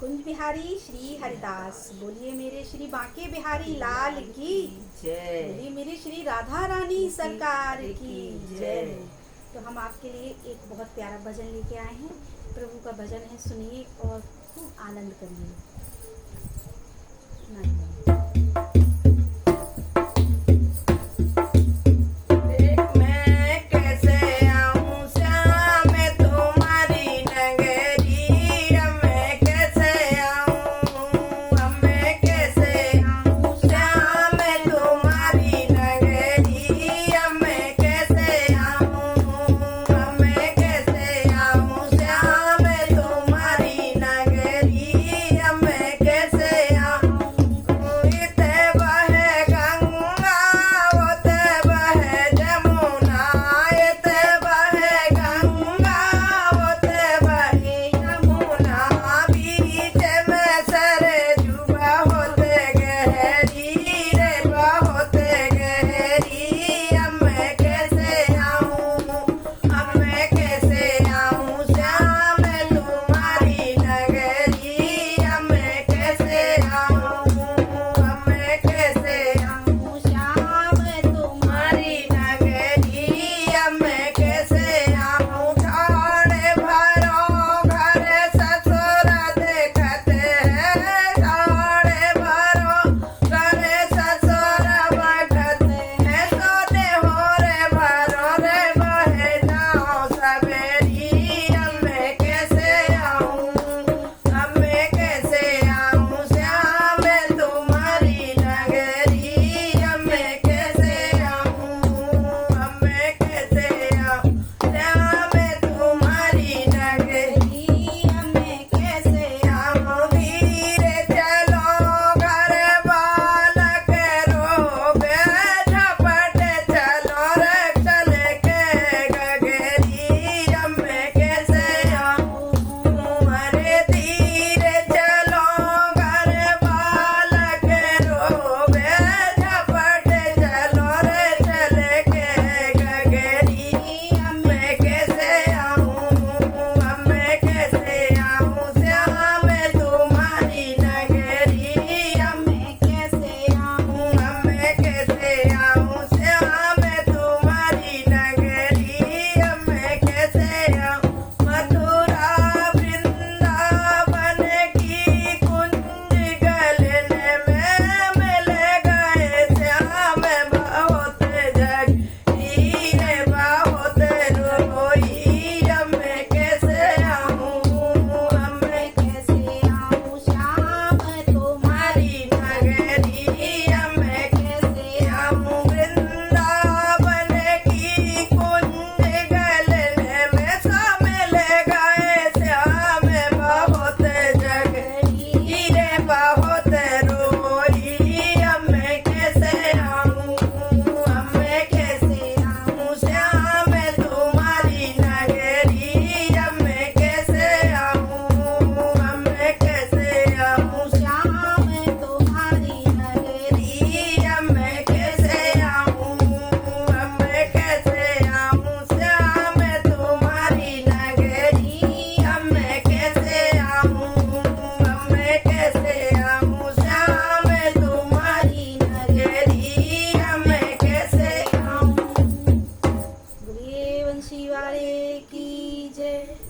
कुंज बिहारी श्री हरिदास। बोलिए मेरे श्री बांके बिहारी लाल की जय। बोलिए मेरे श्री राधा रानी सरकार की जय। तो हम आपके लिए एक बहुत प्यारा भजन लेके आए हैं। प्रभु का भजन है, सुनिए और खूब आनंद करिए।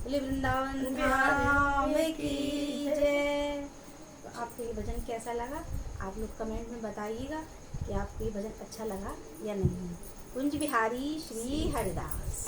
बोले वृंदावन धाम की जय। तो आपको ये भजन कैसा लगा? आप लोग कमेंट में बताइएगा कि आपको ये भजन अच्छा लगा या नहीं। कुंज बिहारी श्री हरिदास।